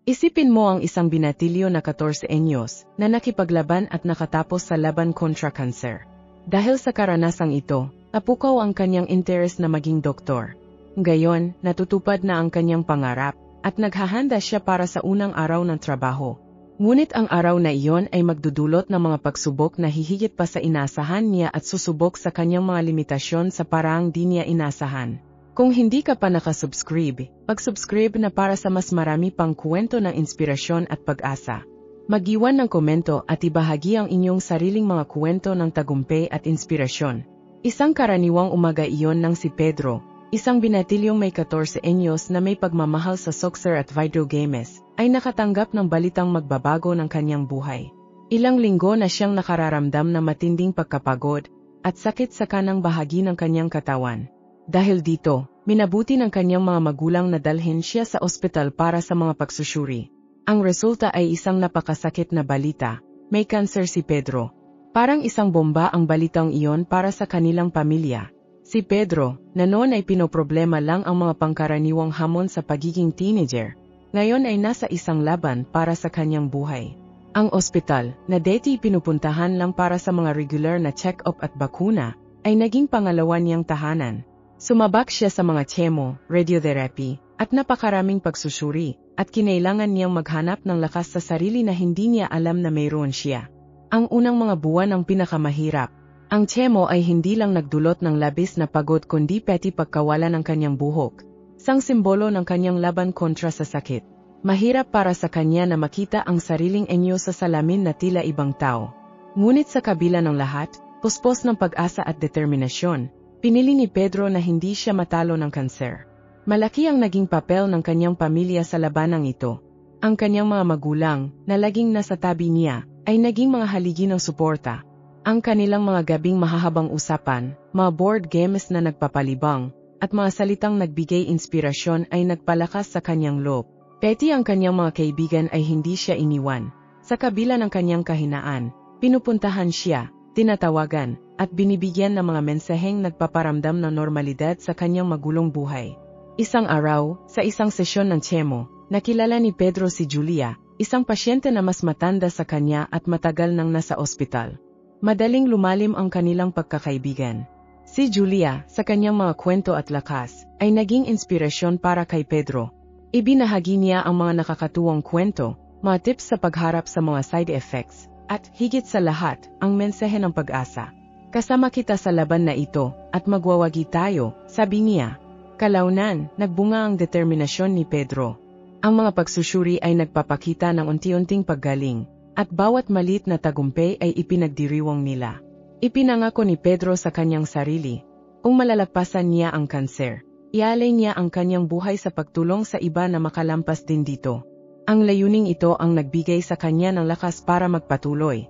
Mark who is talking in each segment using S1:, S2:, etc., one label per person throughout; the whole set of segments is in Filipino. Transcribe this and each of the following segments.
S1: Isipin mo ang isang binatilyo na 14 anyos na nakipaglaban at nakatapos sa laban kontra kanser. Dahil sa karanasang ito, napukaw ang kanyang interes na maging doktor. Ngayon, natutupad na ang kanyang pangarap at naghahanda siya para sa unang araw ng trabaho. Ngunit ang araw na iyon ay magdudulot ng mga pagsubok na hihigit pa sa inasahan niya at susubok sa kanyang mga limitasyon sa paraang di niya inasahan. Kung hindi ka pa nakasubscribe, mag-subscribe na para sa mas marami pang kwento ng inspirasyon at pag-asa. Mag-iwan ng komento at ibahagi ang inyong sariling mga kwento ng tagumpay at inspirasyon. Isang karaniwang umaga iyon ng si Pedro, isang binatilyong may 14 anyos na may pagmamahal sa soccer at video games, ay nakatanggap ng balitang magbabago ng kanyang buhay. Ilang linggo na siyang nakararamdam ng matinding pagkapagod at sakit sa kanang bahagi ng kanyang katawan. Dahil dito, minabuti ng kanyang mga magulang na dalhin siya sa ospital para sa mga pagsusuri. Ang resulta ay isang napakasakit na balita, may kanser si Pedro. Parang isang bomba ang balitang iyon para sa kanilang pamilya. Si Pedro, na noon ay pinoproblema lang ang mga pangkaraniwang hamon sa pagiging teenager, ngayon ay nasa isang laban para sa kanyang buhay. Ang ospital, na dati pinupuntahan lang para sa mga regular na check-up at bakuna, ay naging pangalawa niyang tahanan. Sumabak siya sa mga chemo, radiotherapy, at napakaraming pagsusuri, at kinailangan niyang maghanap ng lakas sa sarili na hindi niya alam na mayroon siya. Ang unang mga buwan ang pinakamahirap. Ang chemo ay hindi lang nagdulot ng labis na pagod kundi pati pagkawala ng kanyang buhok, isang simbolo ng kanyang laban kontra sa sakit. Mahirap para sa kanya na makita ang sariling anyo sa salamin na tila ibang tao. Ngunit sa kabila ng lahat, puspos ng pag-asa at determinasyon, pinili ni Pedro na hindi siya matalo ng kanser. Malaki ang naging papel ng kanyang pamilya sa labanang ito. Ang kanyang mga magulang, na laging nasa tabi niya, ay naging mga haligi ng suporta. Ang kanilang mga gabing mahahabang usapan, mga board games na nagpapalibang, at mga salitang nagbigay inspirasyon ay nagpalakas sa kanyang loob. Peti ang kanyang mga kaibigan ay hindi siya iniwan. Sa kabila ng kanyang kahinaan, pinupuntahan siya, tinatawagan, at binibigyan ng mga mensaheng nagpaparamdam ng normalidad sa kanyang magulong buhay. Isang araw, sa isang sesyon ng chemo, nakilala ni Pedro si Julia, isang pasyente na mas matanda sa kanya at matagal nang nasa ospital. Madaling lumalim ang kanilang pagkakaibigan. Si Julia, sa kanyang mga kwento at lakas, ay naging inspirasyon para kay Pedro. Ibinahagi niya ang mga nakakatuwang kwento, mga tips sa pagharap sa mga side effects, at higit sa lahat, ang mensahe ng pag-asa. Kasama kita sa laban na ito, at magwawagi tayo, sabi niya. Kalaunan, nagbunga ang determinasyon ni Pedro. Ang mga pagsusuri ay nagpapakita ng unti-unting paggaling, at bawat maliit na tagumpay ay ipinagdiriwang nila. Ipinangako ni Pedro sa kanyang sarili, kung malalagpasan niya ang kanser, ialay niya ang kanyang buhay sa pagtulong sa iba na makalampas din dito. Ang layuning ito ang nagbigay sa kanya ng lakas para magpatuloy.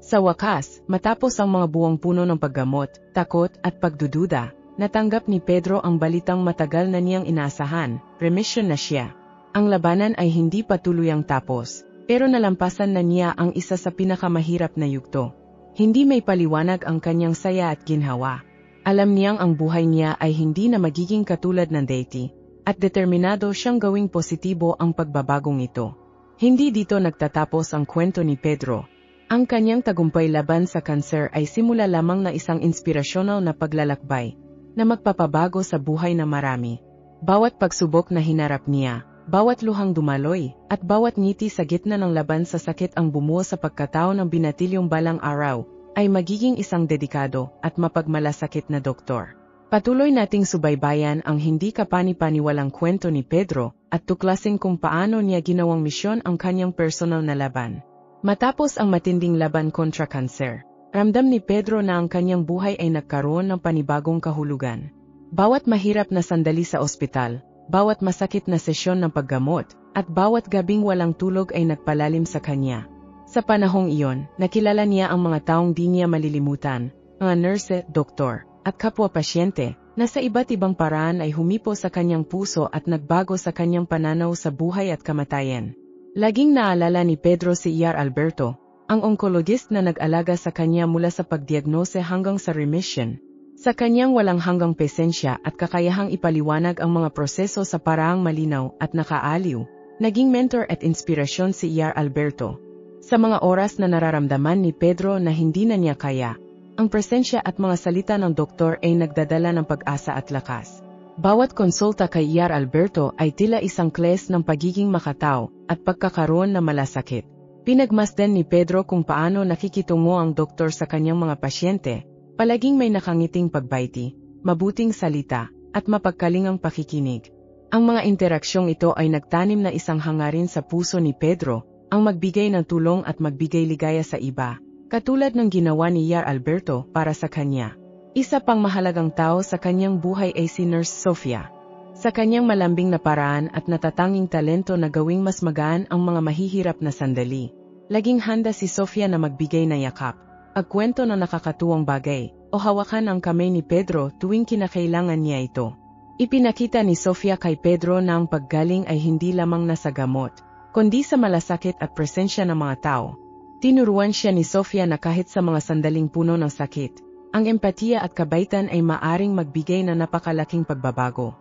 S1: Sa wakas, matapos ang mga buwang puno ng paggamot, takot at pagdududa, natanggap ni Pedro ang balitang matagal na niyang inasahan, remission na siya. Ang labanan ay hindi pa tuluyang tapos, pero nalampasan na niya ang isa sa pinakamahirap na yugto. Hindi may paliwanag ang kanyang saya at ginhawa. Alam niyang ang buhay niya ay hindi na magiging katulad ng dati, at determinado siyang gawing positibo ang pagbabagong ito. Hindi dito nagtatapos ang kwento ni Pedro. Ang kanyang tagumpay laban sa kanser ay simula lamang na isang inspirasyonal na paglalakbay, na magpapabago sa buhay na marami. Bawat pagsubok na hinarap niya, bawat luhang dumaloy, at bawat ngiti sa gitna ng laban sa sakit ang bumuo sa pagkatao ng binatilyong balang araw, ay magiging isang dedikado at mapagmalasakit na doktor. Patuloy nating subaybayan ang hindi kapani-paniwalang kwento ni Pedro at tuklasin kung paano niya ginawang misyon ang kanyang personal na laban. Matapos ang matinding laban kontra kanser, ramdam ni Pedro na ang kanyang buhay ay nagkaroon ng panibagong kahulugan. Bawat mahirap na sandali sa ospital, bawat masakit na sesyon ng paggamot, at bawat gabing walang tulog ay nagpalalim sa kanya. Sa panahong iyon, nakilala niya ang mga taong di niya malilimutan, mga nurse, doktor, at kapwa-pasyente, na sa iba't ibang paraan ay humipo sa kanyang puso at nagbago sa kanyang pananaw sa buhay at kamatayan. Laging naalala ni Pedro si Dr. Alberto, ang oncologist na nag-alaga sa kanya mula sa pagdiagnose hanggang sa remission. Sa kanyang walang hanggang pesensya at kakayahang ipaliwanag ang mga proseso sa paraang malinaw at nakaaliw, Naging mentor at inspirasyon si Yar Alberto. Sa mga oras na nararamdaman ni Pedro na hindi na niya kaya, ang presensya at mga salita ng doktor ay nagdadala ng pag-asa at lakas. Bawat konsulta kay Yar Alberto ay tila isang kles ng pagiging makatao at pagkakaroon na malasakit. Pinagmasdan ni Pedro kung paano nakikitungo ang doktor sa kanyang mga pasyente, palaging may nakangiting pagbaiti, mabuting salita, at mapagkalingang pakikinig. Ang mga interaksyong ito ay nagtanim na isang hangarin sa puso ni Pedro, ang magbigay ng tulong at magbigay ligaya sa iba, katulad ng ginawa ni Yar Alberto para sa kanya. Isa pang mahalagang tao sa kanyang buhay ay si Nurse Sofia. Sa kanyang malambing na paraan at natatanging talento na gawing mas magaan ang mga mahihirap na sandali, laging handa si Sofia na magbigay ng yakap, agkwento ng nakakatuwang bagay, o hawakan ang kamay ni Pedro tuwing kinakailangan niya ito. Ipinakita ni Sofia kay Pedro na ang paggaling ay hindi lamang nasa gamot, kundi sa malasakit at presensya ng mga tao. Tinuruan siya ni Sofia na kahit sa mga sandaling puno ng sakit, ang empatiya at kabaitan ay maaring magbigay na napakalaking pagbabago.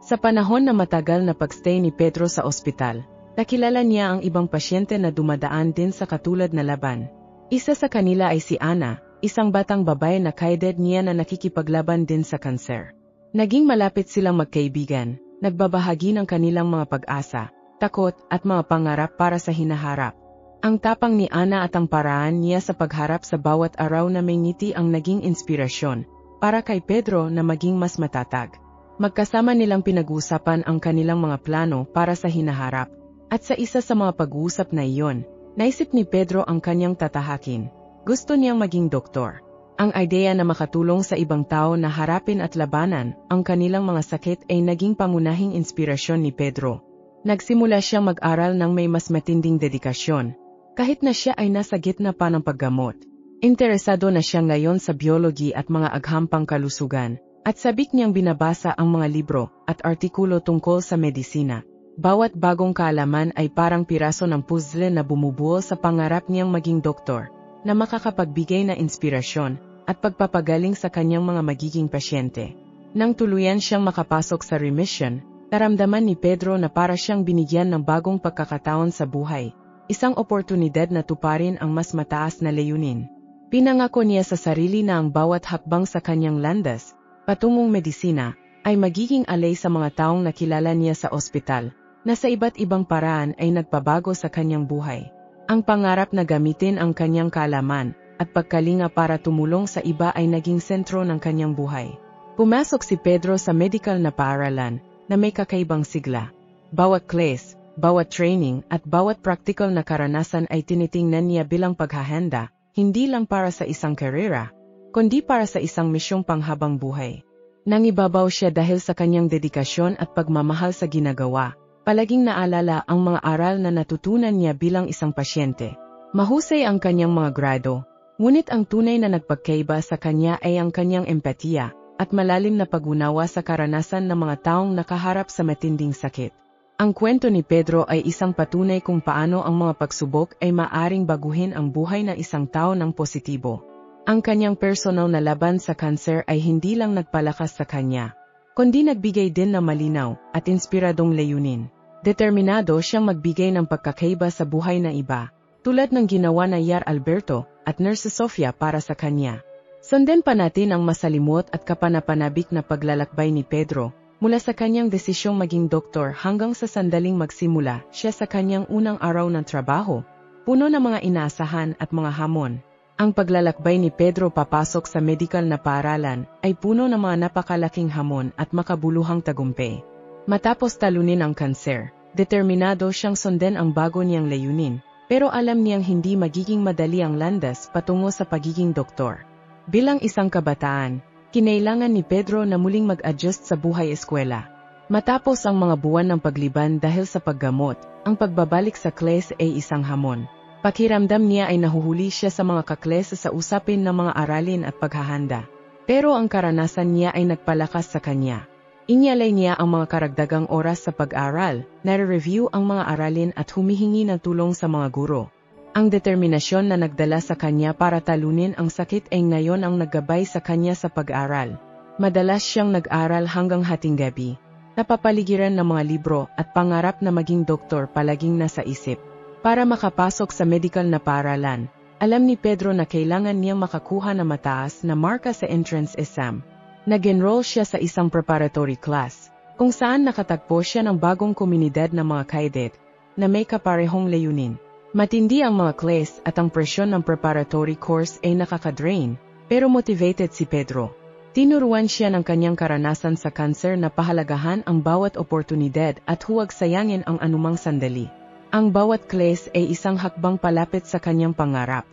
S1: Sa panahon na matagal na pagstay ni Pedro sa ospital, nakilala niya ang ibang pasyente na dumadaan din sa katulad na laban. Isa sa kanila ay si Ana, isang batang babae na kaedad niya na nakikipaglaban din sa kanser. Naging malapit silang magkaibigan, nagbabahagi ng kanilang mga pag-asa, takot at mga pangarap para sa hinaharap. Ang tapang ni Ana at ang paraan niya sa pagharap sa bawat araw na may ngiti ang naging inspirasyon para kay Pedro na maging mas matatag. Magkasama nilang pinag-uusapan ang kanilang mga plano para sa hinaharap. At sa isa sa mga pag-uusap na iyon, naisip ni Pedro ang kanyang tatahakin. Gusto niyang maging doktor. Ang ideya na makatulong sa ibang tao na harapin at labanan ang kanilang mga sakit ay naging pangunahing inspirasyon ni Pedro. Nagsimula siyang mag-aral ng may mas matinding dedikasyon, kahit na siya ay nasa gitna pa ng paggamot. Interesado na siya ngayon sa biology at mga aghampang kalusugan, at sabik niyang binabasa ang mga libro at artikulo tungkol sa medisina. Bawat bagong kaalaman ay parang piraso ng puzzle na bumubuo sa pangarap niyang maging doktor, na makakapagbigay na inspirasyon at pagpapagaling sa kanyang mga magiging pasyente. Nang tuluyan siyang makapasok sa remission, naramdaman ni Pedro na para siyang binigyan ng bagong pagkakataon sa buhay, isang oportunidad na tuparin ang mas mataas na layunin. Pinangako niya sa sarili na ang bawat hakbang sa kanyang landas, patungong medisina, ay magiging alay sa mga taong nakilala niya sa ospital, na sa iba't ibang paraan ay nagpabago sa kanyang buhay. Ang pangarap na gamitin ang kanyang kaalaman at pagkalinga para tumulong sa iba ay naging sentro ng kanyang buhay. Pumasok si Pedro sa medical na paaralan na may kakaibang sigla. Bawat class, bawat training at bawat practical na karanasan ay tinitingnan niya bilang paghahanda, hindi lang para sa isang karera, kundi para sa isang misyong panghabang buhay. Nangibabaw siya dahil sa kanyang dedikasyon at pagmamahal sa ginagawa. Palaging naalala ang mga aral na natutunan niya bilang isang pasyente. Mahusay ang kanyang mga grado, ngunit ang tunay na nagpagkaiba sa kanya ay ang kanyang empatiya at malalim na pag-unawa sa karanasan ng mga taong nakaharap sa matinding sakit. Ang kwento ni Pedro ay isang patunay kung paano ang mga pagsubok ay maaring baguhin ang buhay ng isang tao ng positibo. Ang kanyang personal na laban sa kanser ay hindi lang nagpalakas sa kanya, kundi nagbigay din ng malinaw at inspiradong layunin. Determinado siyang magbigay ng pagkakaiba sa buhay ng iba, tulad ng ginawa na Yar Alberto at Nurse Sofia para sa kanya. Sundan pa natin ang masalimot at kapanapanabik na paglalakbay ni Pedro, mula sa kanyang desisyong maging doktor hanggang sa sandaling magsimula siya sa kanyang unang araw ng trabaho, puno ng mga inaasahan at mga hamon. Ang paglalakbay ni Pedro papasok sa medical na paaralan ay puno ng mga napakalaking hamon at makabuluhang tagumpay. Matapos talunin ang kanser, determinado siyang sundan ang bago niyang layunin, pero alam niyang hindi magiging madali ang landas patungo sa pagiging doktor. Bilang isang kabataan, kinailangan ni Pedro na muling mag-adjust sa buhay eskwela. Matapos ang mga buwan ng pagliban dahil sa paggamot, ang pagbabalik sa class ay isang hamon. Pakiramdam niya ay nahuhuli siya sa mga kakles sa usapin ng mga aralin at paghahanda. Pero ang karanasan niya ay nagpalakas sa kanya. Inyalay niya ang mga karagdagang oras sa pag-aral, nare-review ang mga aralin at humihingi ng tulong sa mga guro. Ang determinasyon na nagdala sa kanya para talunin ang sakit ay ngayon ang naggabay sa kanya sa pag-aral. Madalas siyang nag-aral hanggang hating gabi. napapaligiran ng mga libro at pangarap na maging doktor palaging nasa isip. Para makapasok sa medical na paaralan, alam ni Pedro na kailangan niyang makakuha ng mataas na marka sa entrance exam. Nag-enroll siya sa isang preparatory class, kung saan nakatagpo siya ng bagong komunidad ng mga cadet na may kaparehong layunin. Matindi ang mga class at ang presyon ng preparatory course ay nakaka-drain, pero motivated si Pedro. Tinuruan siya ng kanyang karanasan sa cancer na pahalagahan ang bawat oportunidad at huwag sayangin ang anumang sandali. Ang bawat class ay isang hakbang palapit sa kanyang pangarap.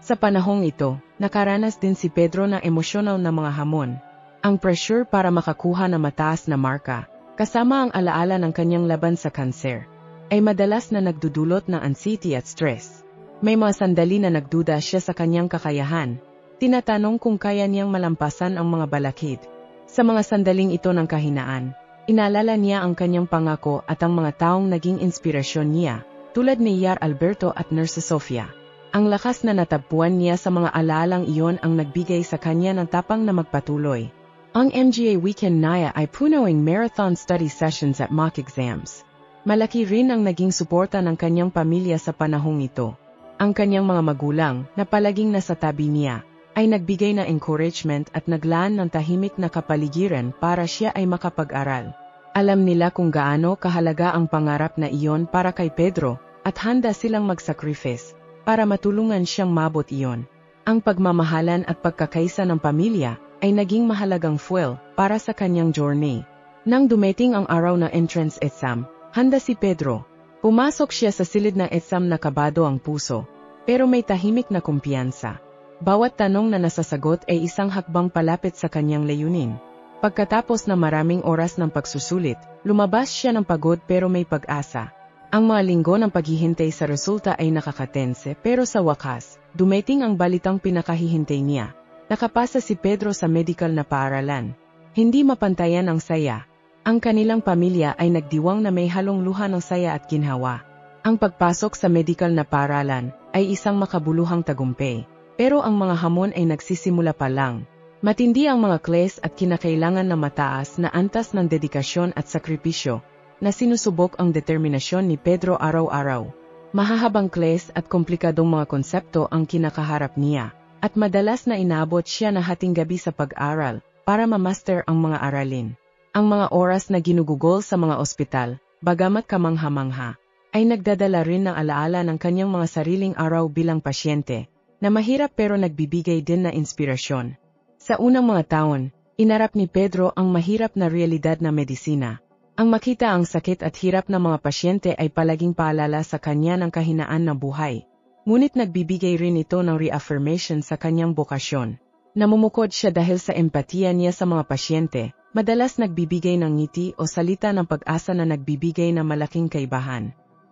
S1: Sa panahong ito, nakaranas din si Pedro ng emosyonal na mga hamon. Ang pressure para makakuha ng mataas na marka, kasama ang alaala ng kanyang laban sa cancer, ay madalas na nagdudulot ng anxiety at stress. May mga sandali na nagduda siya sa kanyang kakayahan. Tinatanong kung kaya niyang malampasan ang mga balakid. Sa mga sandaling ito ng kahinaan, inaalala niya ang kanyang pangako at ang mga taong naging inspirasyon niya, tulad ni Yar Alberto at Nurse Sofia. Ang lakas na natagpuan niya sa mga alaalang iyon ang nagbigay sa kanya ng tapang na magpatuloy. Ang MGA Weekend Naya ay punawing marathon study sessions at mock exams. Malaki rin ang naging suporta ng kanyang pamilya sa panahong ito. Ang kanyang mga magulang, na palaging nasa tabi niya, ay nagbigay ng encouragement at naglaan ng tahimik na kapaligiran para siya ay makapag-aral. Alam nila kung gaano kahalaga ang pangarap na iyon para kay Pedro, at handa silang mag-sacrifice para matulungan siyang mabot iyon. Ang pagmamahalan at pagkakaisa ng pamilya ay naging mahalagang fuel para sa kanyang journey. Nang dumating ang araw ng entrance exam, handa si Pedro. Pumasok siya sa silid ng exam na kabado ang puso, pero may tahimik na kumpiyansa. Bawat tanong na nasasagot ay isang hakbang palapit sa kanyang layunin. Pagkatapos ng maraming oras ng pagsusulit, lumabas siya ng pagod pero may pag-asa. Ang mga linggo ng paghihintay sa resulta ay nakakatense, pero sa wakas, dumating ang balitang pinakahihintay niya. Nakapasa si Pedro sa medical na paaralan. Hindi mapantayan ang saya. Ang kanilang pamilya ay nagdiwang na may halong luha ng saya at ginhawa. Ang pagpasok sa medical na paaralan ay isang makabuluhang tagumpay. Pero ang mga hamon ay nagsisimula pa lang. Matindi ang mga class at kinakailangan ng mataas na antas ng dedikasyon at sakripisyo, na sinusubok ang determinasyon ni Pedro araw-araw. Mahahabang class at komplikadong mga konsepto ang kinakaharap niya, at madalas na inaabot siya na hating gabi sa pag-aral para ma-master ang mga aralin. Ang mga oras na ginugugol sa mga ospital, bagamat kamangha-mangha, ay nagdadala rin ng alaala ng kanyang mga sariling araw bilang pasyente, na mahirap pero nagbibigay din na inspirasyon. Sa unang mga taon, inarap ni Pedro ang mahirap na realidad ng medisina. Ang makita ang sakit at hirap ng mga pasyente ay palaging paalala sa kanya ng kahinaan ng buhay. Ngunit nagbibigay rin ito ng reaffirmation sa kanyang bokasyon. Namumukod siya dahil sa empatiya niya sa mga pasyente, madalas nagbibigay ng ngiti o salita ng pag-asa na nagbibigay ng malaking kaibahan.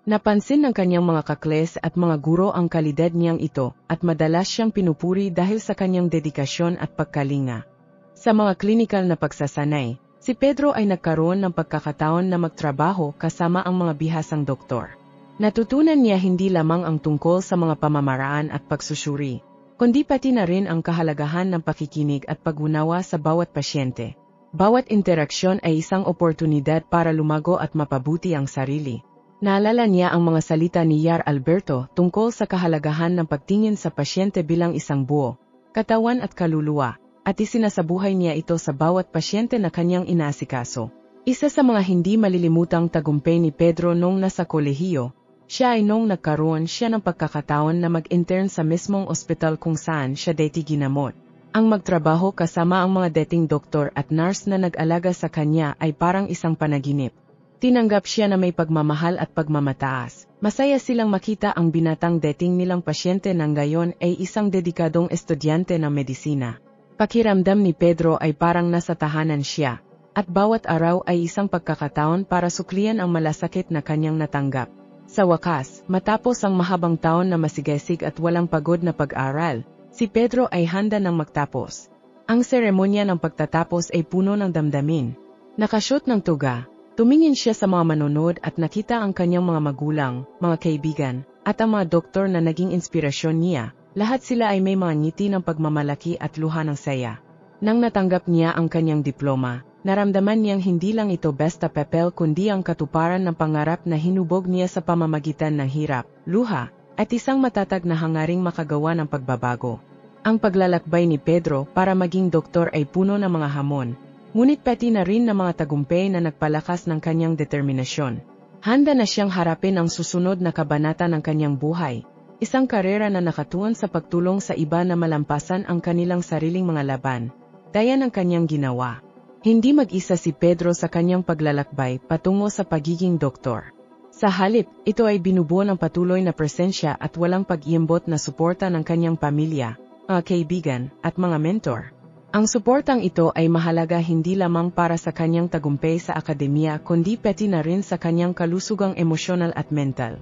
S1: Napansin ng kanyang mga kakles at mga guro ang kalidad niyang ito at madalas siyang pinupuri dahil sa kanyang dedikasyon at pagkalinga. Sa mga klinikal na pagsasanay, si Pedro ay nagkaroon ng pagkakataon na magtrabaho kasama ang mga bihasang doktor. Natutunan niya hindi lamang ang tungkol sa mga pamamaraan at pagsusuri, kundi pati na rin ang kahalagahan ng pakikinig at pag-unawa sa bawat pasyente. Bawat interaksyon ay isang oportunidad para lumago at mapabuti ang sarili. Naalala niya ang mga salita ni Yar Alberto tungkol sa kahalagahan ng pagtingin sa pasyente bilang isang buo, katawan at kaluluwa, at isinasabuhay niya ito sa bawat pasyente na kanyang inaasikaso. Isa sa mga hindi malilimutang tagumpay ni Pedro nung nasa kolehiyo, siya ay nung nagkaroon siya ng pagkakataon na mag-intern sa mismong ospital kung saan siya dati ginamot. Ang magtrabaho kasama ang mga dating doktor at nurse na nag-alaga sa kanya ay parang isang panaginip. Tinanggap siya na may pagmamahal at pagmamataas. Masaya silang makita ang binatang dating nilang pasyente ng gayon ay isang dedikadong estudyante ng medisina. Pakiramdam ni Pedro ay parang nasa tahanan siya, at bawat araw ay isang pagkakataon para suklian ang malasakit na kanyang natanggap. Sa wakas, matapos ang mahabang taon na masigasig at walang pagod na pag-aral, si Pedro ay handa nang magtapos. Ang seremonya ng pagtatapos ay puno ng damdamin. Nakashoot ng tuga, tumingin siya sa mga manonood at nakita ang kanyang mga magulang, mga kaibigan, at ang mga doktor na naging inspirasyon niya. Lahat sila ay may mga ngiti ng pagmamalaki at luha ng saya. Nang natanggap niya ang kanyang diploma, Naramdaman niyang hindi lang ito basta papel kundi ang katuparan ng pangarap na hinubog niya sa pamamagitan ng hirap, luha, at isang matatag na hangaring makagawa ng pagbabago. Ang paglalakbay ni Pedro para maging doktor ay puno ng mga hamon, ngunit pati na rin ng mga tagumpay na nagpalakas ng kanyang determinasyon. Handa na siyang harapin ang susunod na kabanata ng kanyang buhay, isang karera na nakatuon sa pagtulong sa iba na malampasan ang kanilang sariling mga laban, daya ng kanyang ginawa. Hindi mag-isa si Pedro sa kanyang paglalakbay patungo sa pagiging doktor. Sa halip, ito ay binubuo ng patuloy na presensya at walang pag-iimbot na suporta ng kanyang pamilya, mga kaibigan, at mga mentor. Ang suportang ito ay mahalaga hindi lamang para sa kanyang tagumpay sa akademya kundi pati na rin sa kanyang kalusugang emosyonal at mental.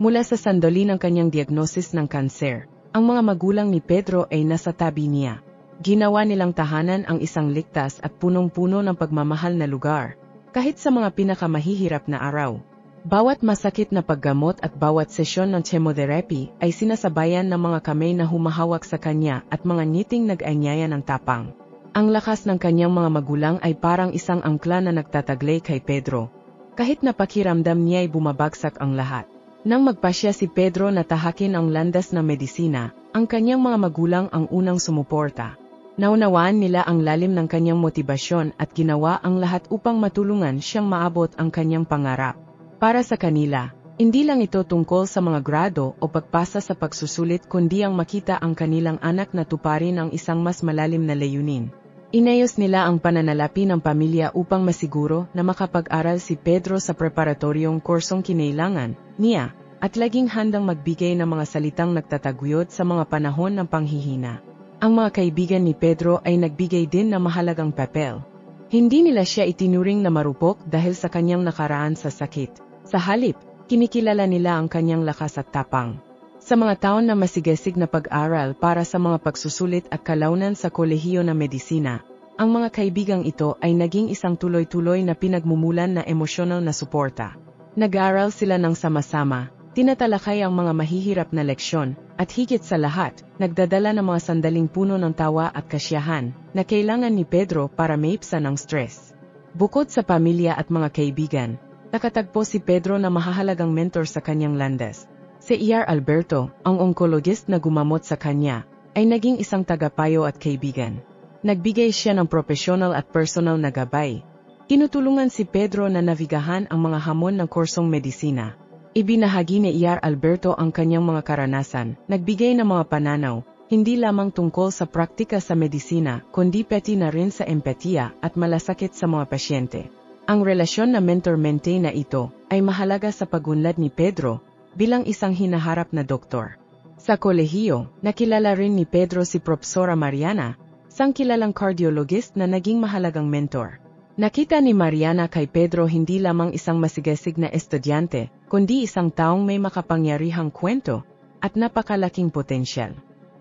S1: Mula sa sandali ng kanyang diagnosis ng kanser, ang mga magulang ni Pedro ay nasa tabi niya. Ginawa nilang tahanan ang isang ligtas at punong-puno ng pagmamahal na lugar, kahit sa mga pinakamahihirap na araw. Bawat masakit na paggamot at bawat sesyon ng chemotherapy ay sinasabayan ng mga kamay na humahawak sa kanya at mga ngiting nag-anyaya ng tapang. Ang lakas ng kanyang mga magulang ay parang isang angkla na nagtataglay kay Pedro. Kahit napakiramdam niya ay bumabagsak ang lahat. Nang magpasya si Pedro na tahakin ang landas ng medisina, ang kanyang mga magulang ang unang sumuporta. Naunawaan nila ang lalim ng kanyang motibasyon at ginawa ang lahat upang matulungan siyang maabot ang kanyang pangarap. Para sa kanila, hindi lang ito tungkol sa mga grado o pagpasa sa pagsusulit kundi ang makita ang kanilang anak na tuparin ang isang mas malalim na layunin. Inayos nila ang pananalapi ng pamilya upang masiguro na makapag-aral si Pedro sa preparatoryong kursong kinailangan niya at laging handang magbigay ng mga salitang nagtataguyod sa mga panahon ng panghihina. Ang mga kaibigan ni Pedro ay nagbigay din ng mahalagang papel. Hindi nila siya itinuring na marupok dahil sa kanyang nakaraan sa sakit. Sa halip, kinikilala nila ang kanyang lakas at tapang. Sa mga taon na masigasig na pag-aral para sa mga pagsusulit at kalaunan sa kolehiyo ng medisina, ang mga kaibigang ito ay naging isang tuloy-tuloy na pinagmumulan na emosyonal na suporta. Nag-aaral sila ng sama-sama, tinatalakay ang mga mahihirap na leksyon, at higit sa lahat, nagdadala ng mga sandaling puno ng tawa at kasiyahan na kailangan ni Pedro para maipsan ang stress. Bukod sa pamilya at mga kaibigan, nakatagpo si Pedro na mahahalagang mentor sa kanyang landas. Si E.R. Alberto, ang oncologist na gumamot sa kanya, ay naging isang tagapayo at kaibigan. Nagbigay siya ng profesional at personal na gabay. Tinutulungan si Pedro na navigahan ang mga hamon ng kursong medisina. Ibinahagi ni E.R. Alberto ang kanyang mga karanasan, nagbigay ng mga pananaw, hindi lamang tungkol sa praktika sa medisina, kundi pati na rin sa empatiya at malasakit sa mga pasyente. Ang relasyon na mentor-mentee na ito ay mahalaga sa pagunlad ni Pedro bilang isang hinaharap na doktor. Sa kolehiyo, nakilala rin ni Pedro si Profesora Mariana, isang kilalang cardiologist na naging mahalagang mentor. Nakita ni Mariana kay Pedro hindi lamang isang masigasig na estudyante, kundi isang taong may makapangyarihang kwento at napakalaking potensyal.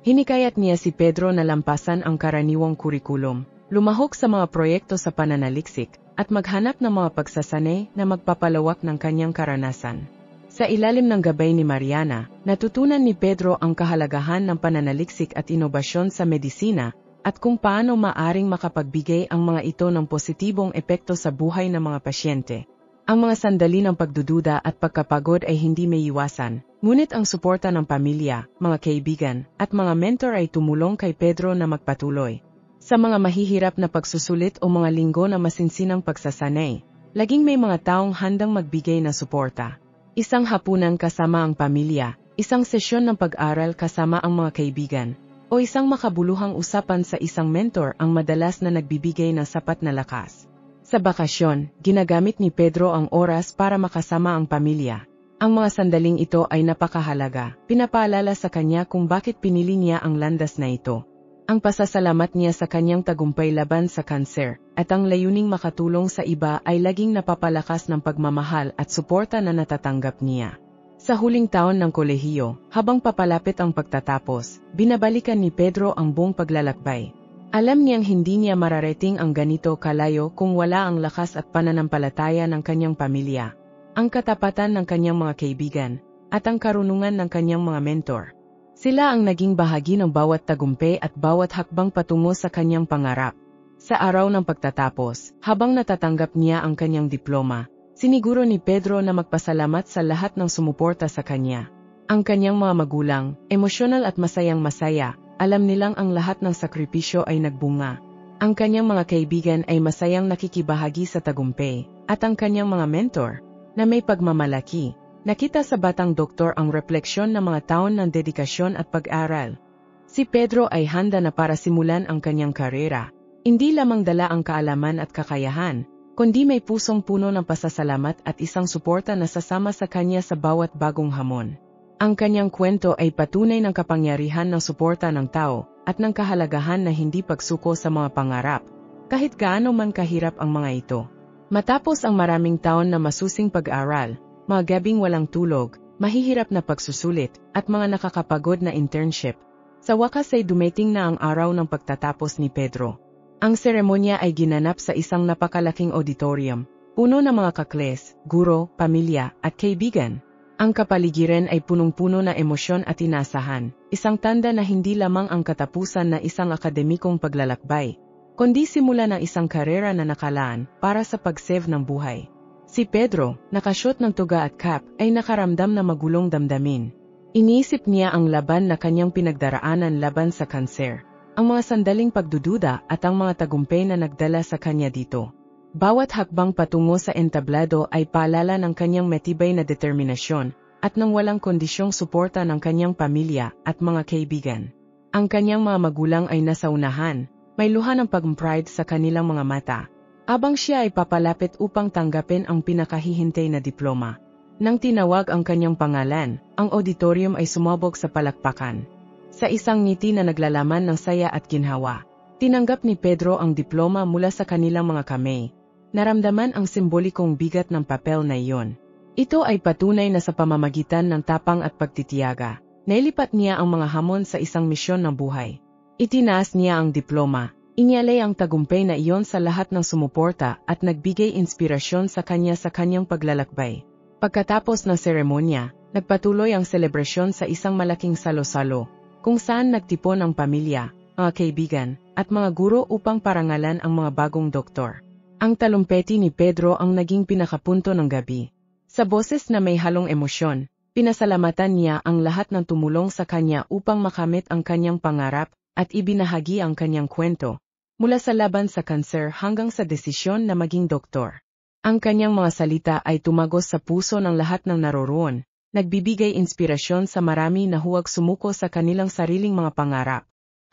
S1: Hinikayat niya si Pedro na lampasan ang karaniwang kurikulum, lumahok sa mga proyekto sa pananaliksik, at maghanap ng mga pagsasanay na magpapalawak ng kanyang karanasan. Sa ilalim ng gabay ni Mariana, natutunan ni Pedro ang kahalagahan ng pananaliksik at inobasyon sa medisina, at kung paano maaring makapagbigay ang mga ito ng positibong epekto sa buhay ng mga pasyente. Ang mga sandali ng pagdududa at pagkapagod ay hindi may iwasan, ngunit ang suporta ng pamilya, mga kaibigan, at mga mentor ay tumulong kay Pedro na magpatuloy. Sa mga mahihirap na pagsusulit o mga linggo na masinsinang pagsasanay, laging may mga taong handang magbigay ng suporta. Isang hapunan kasama ang pamilya, isang sesyon ng pag-aral kasama ang mga kaibigan, o isang makabuluhang usapan sa isang mentor ang madalas na nagbibigay ng sapat na lakas. Sa bakasyon, ginagamit ni Pedro ang oras para makasama ang pamilya. Ang mga sandaling ito ay napakahalaga, pinapaalala sa kanya kung bakit pinili niya ang landas na ito. Ang pasasalamat niya sa kanyang tagumpay laban sa kanser, at ang layuning makatulong sa iba ay laging napapalakas ng pagmamahal at suporta na natatanggap niya. Sa huling taon ng kolehiyo, habang papalapit ang pagtatapos, binabalikan ni Pedro ang buong paglalakbay. Alam niyang hindi niya mararating ang ganito kalayo kung wala ang lakas at pananampalataya ng kanyang pamilya, ang katapatan ng kanyang mga kaibigan, at ang karunungan ng kanyang mga mentor. Sila ang naging bahagi ng bawat tagumpay at bawat hakbang patungo sa kanyang pangarap. Sa araw ng pagtatapos, habang natatanggap niya ang kanyang diploma, siniguro ni Pedro na magpasalamat sa lahat ng sumuporta sa kanya. Ang kanyang mga magulang, emosyonal at masayang-masaya, alam nilang ang lahat ng sakripisyo ay nagbunga. Ang kanyang mga kaibigan ay masayang nakikibahagi sa tagumpay, at ang kanyang mga mentor, na may pagmamalaki, nakita sa batang doktor ang refleksyon ng mga taon ng dedikasyon at pag-aral. Si Pedro ay handa na para simulan ang kanyang karera. Hindi lamang dala ang kaalaman at kakayahan, kundi may pusong puno ng pasasalamat at isang suporta na sasama sa kanya sa bawat bagong hamon. Ang kanyang kwento ay patunay ng kapangyarihan ng suporta ng tao at ng kahalagahan na hindi pagsuko sa mga pangarap, kahit gaano man kahirap ang mga ito. Matapos ang maraming taon na masusing pag-aral, mga gabing walang tulog, mahihirap na pagsusulit, at mga nakakapagod na internship, sa wakas ay dumating na ang araw ng pagtatapos ni Pedro. Ang seremonya ay ginanap sa isang napakalaking auditorium, puno ng mga kakles, guro, pamilya, at kaibigan. Ang kapaligiran ay punong-puno na emosyon at inasahan, isang tanda na hindi lamang ang katapusan na isang akademikong paglalakbay, kundi simula ng isang karera na nakalaan para sa pag-save ng buhay. Si Pedro, nakasyot ng tuga at cap, ay nakaramdam na magulong damdamin. Iniisip niya ang laban na kanyang pinagdaraanan laban sa kanser, ang mga sandaling pagdududa at ang mga tagumpay na nagdala sa kanya dito. Bawat hakbang patungo sa entablado ay paalala ng kanyang matibay na determinasyon at ng walang kondisyong suporta ng kanyang pamilya at mga kaibigan. Ang kanyang mga magulang ay nasa unahan, may luha ng pag-pride sa kanilang mga mata, habang siya ay papalapit upang tanggapin ang pinakahihintay na diploma. Nang tinawag ang kanyang pangalan, ang auditorium ay sumabog sa palakpakan. Sa isang ngiti na naglalaman ng saya at ginhawa, tinanggap ni Pedro ang diploma mula sa kanilang mga kamay. Naramdaman ang simbolikong bigat ng papel na iyon. Ito ay patunay na sa pamamagitan ng tapang at pagtitiyaga, nailipat niya ang mga hamon sa isang misyon ng buhay. Itinaas niya ang diploma, inyalay ang tagumpay na iyon sa lahat ng sumuporta at nagbigay inspirasyon sa kanyang paglalakbay. Pagkatapos ng seremonya, nagpatuloy ang selebrasyon sa isang malaking salo-salo, kung saan nagtipon ang pamilya, mga kaibigan, at mga guro upang parangalan ang mga bagong doktor. Ang talumpeti ni Pedro ang naging pinakapunto ng gabi. Sa boses na may halong emosyon, pinasalamatan niya ang lahat ng tumulong sa kanya upang makamit ang kanyang pangarap at ibinahagi ang kanyang kwento, mula sa laban sa kanser hanggang sa desisyon na maging doktor. Ang kanyang mga salita ay tumagos sa puso ng lahat ng naroroon, nagbibigay inspirasyon sa marami na huwag sumuko sa kanilang sariling mga pangarap.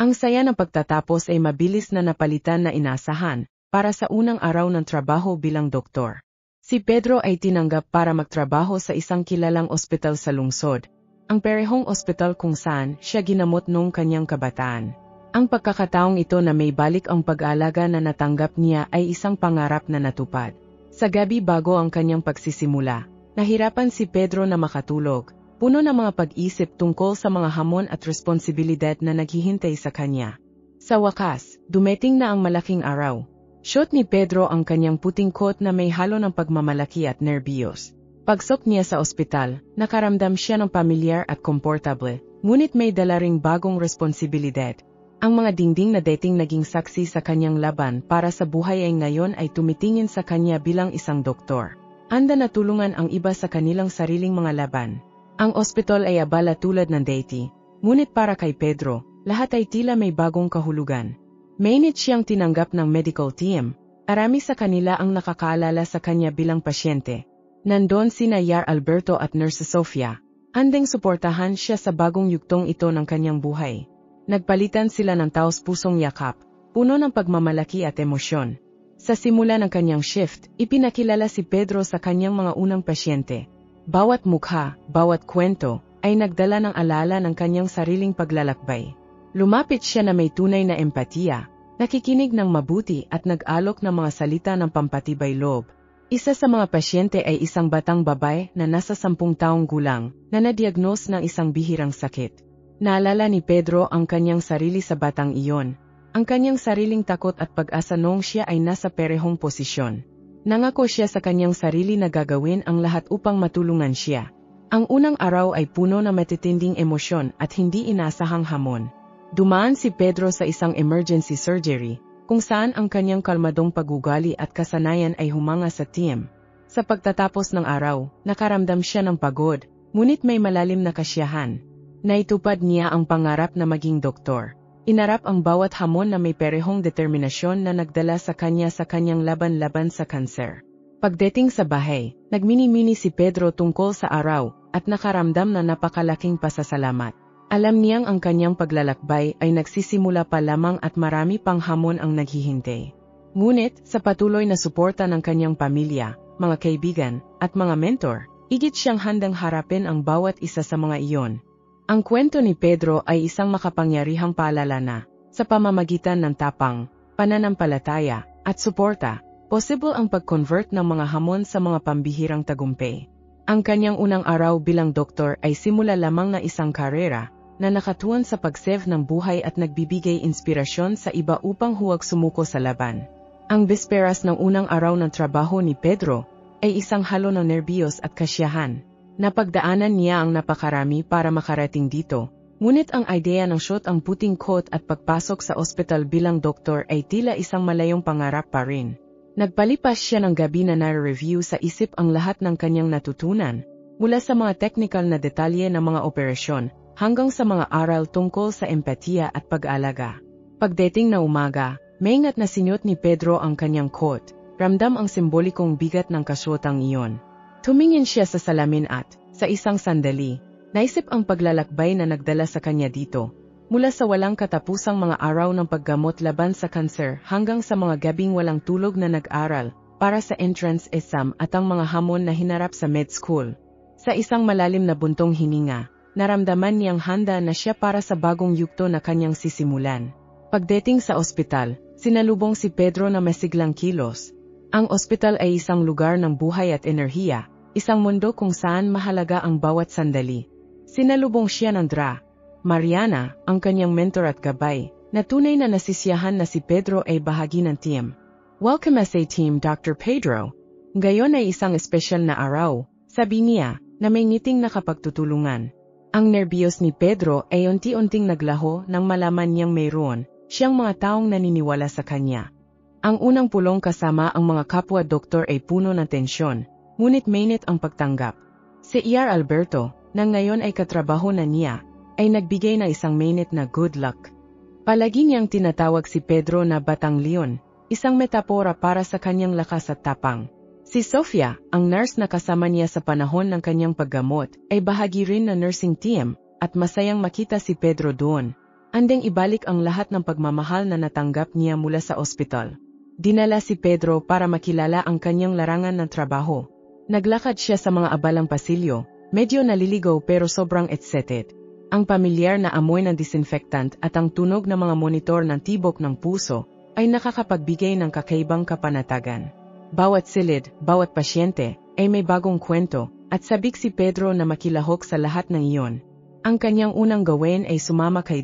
S1: Ang saya ng pagtatapos ay mabilis na napalitan na inasahan, para sa unang araw ng trabaho bilang doktor. Si Pedro ay tinanggap para magtrabaho sa isang kilalang ospital sa lungsod, ang parehong ospital kung saan siya ginamot noong kanyang kabataan. Ang pagkakataong ito na may balik ang pag-aalaga na natanggap niya ay isang pangarap na natupad. Sa gabi bago ang kanyang pagsisimula, nahirapan si Pedro na makatulog, puno ng mga pag-isip tungkol sa mga hamon at responsibilidad na naghihintay sa kanya. Sa wakas, dumating na ang malaking araw. Shot ni Pedro ang kanyang puting coat na may halo ng pagmamalaki at nerbiyos. Pagsok niya sa ospital, nakaramdam siya ng pamilyar at komportable, ngunit may dala ring bagong responsibilidad. Ang mga dingding na dating naging saksi sa kanyang laban para sa buhay ay ngayon ay tumitingin sa kanya bilang isang doktor. Handa na tulungan ang iba sa kanilang sariling mga laban. Ang ospital ay abala tulad ng dati, ngunit para kay Pedro, lahat ay tila may bagong kahulugan. Mainit siyang tinanggap ng medical team. Arami sa kanila ang nakakaalala sa kanya bilang pasyente. Nandon sina Yar Alberto at Nurse Sofia. Handang suportahan siya sa bagong yugtong ito ng kanyang buhay. Nagpalitan sila ng taos-pusong yakap, puno ng pagmamalaki at emosyon. Sa simula ng kanyang shift, ipinakilala si Pedro sa kanyang mga unang pasyente. Bawat mukha, bawat kwento, ay nagdala ng alaala ng kanyang sariling paglalakbay. Lumapit siya na may tunay na empatiya, nakikinig ng mabuti at nag-alok ng mga salita ng pampatibay loob. Isa sa mga pasyente ay isang batang babae na nasa 10 taong gulang na na-diagnose ng isang bihirang sakit. Naalala ni Pedro ang kanyang sarili sa batang iyon, ang kanyang sariling takot at pag-asa noong siya ay nasa parehong posisyon. Nangako siya sa kanyang sarili na gagawin ang lahat upang matulungan siya. Ang unang araw ay puno ng matitinding emosyon at hindi inaasahang hamon. Dumaan si Pedro sa isang emergency surgery, kung saan ang kanyang kalmadong pagugali at kasanayan ay humanga sa team. Sa pagtatapos ng araw, nakaramdam siya ng pagod, ngunit may malalim na kasiyahan. Naitupad niya ang pangarap na maging doktor. Inarap ang bawat hamon na may parehong determinasyon na nagdala sa kanyang laban-laban sa kanser. Pagdating sa bahay, nagmini-mini si Pedro tungkol sa araw at nakaramdam na napakalaking pasasalamat. Alam niyang ang kanyang paglalakbay ay nagsisimula pa lamang at marami pang hamon ang naghihintay. Ngunit, sa patuloy na suporta ng kanyang pamilya, mga kaibigan, at mga mentor, higit siyang handang harapin ang bawat isa sa mga iyon. Ang kwento ni Pedro ay isang makapangyarihang paalala na, sa pamamagitan ng tapang, pananampalataya, at suporta, possible ang pag-convert ng mga hamon sa mga pambihirang tagumpay. Ang kanyang unang araw bilang doktor ay simula lamang na isang karera na nakatuon sa pag-save ng buhay at nagbibigay inspirasyon sa iba upang huwag sumuko sa laban. Ang bisperas ng unang araw ng trabaho ni Pedro ay isang halo ng nerbiyos at kasiyahan. Napagdaanan niya ang napakarami para makarating dito, ngunit ang ideya ng shot ang puting coat at pagpasok sa ospital bilang doktor ay tila isang malayong pangarap pa rin. Nagpalipas siya ng gabi na nare-review sa isip ang lahat ng kanyang natutunan, mula sa mga technical na detalye ng mga operasyon, hanggang sa mga aral tungkol sa empatiya at pag-alaga. Pagdating na umaga, maingat na sinuot ni Pedro ang kanyang coat, ramdam ang simbolikong bigat ng kasuotang iyon. Tumingin siya sa salamin at, sa isang sandali, naisip ang paglalakbay na nagdala sa kanya dito, mula sa walang katapusang mga araw ng paggamot laban sa kanser hanggang sa mga gabing walang tulog na nag-aral para sa entrance exam at ang mga hamon na hinarap sa med school. Sa isang malalim na buntong hininga, naramdaman niyang handa na siya para sa bagong yugto na kanyang sisimulan. Pagdating sa ospital, sinalubong si Pedro na masiglang kilos. Ang ospital ay isang lugar ng buhay at enerhiya, isang mundo kung saan mahalaga ang bawat sandali. Sinalubong siya ng Mariana, ang kanyang mentor at gabay, na tunay na nasisiyahan na si Pedro ay bahagi ng team. Welcome sa team, Dr. Pedro. Ngayon ay isang espesyal na araw, sabi niya, na may ngiting nakapagtutulungan. Ang nerbiyos ni Pedro ay unti-unting naglaho nang malaman niyang mayroon siyang mga taong naniniwala sa kanya. Ang unang pulong kasama ang mga kapwa-doktor ay puno ng tensyon, ngunit mainit ang pagtanggap. Si ER Alberto, na ngayon ay katrabaho na niya, ay nagbigay na isang mainit na good luck. Palagi niyang tinatawag si Pedro na Batang Leon, isang metapora para sa kanyang lakas at tapang. Si Sofia, ang nurse na kasama niya sa panahon ng kanyang paggamot, ay bahagi rin ng nursing team, at masayang makita si Pedro doon. Andeng ibalik ang lahat ng pagmamahal na natanggap niya mula sa ospital. Dinala si Pedro para makilala ang kanyang larangan ng trabaho. Naglakad siya sa mga abalang pasilyo, medyo naliligaw pero sobrang excited. Ang pamilyar na amoy ng disinfectant at ang tunog ng mga monitor ng tibok ng puso ay nakakapagbigay ng kakaibang kapanatagan. Bawat silid, bawat pasyente, ay may bagong kwento, at sabik si Pedro na makilahok sa lahat ng iyon. Ang kanyang unang gawin ay sumama kay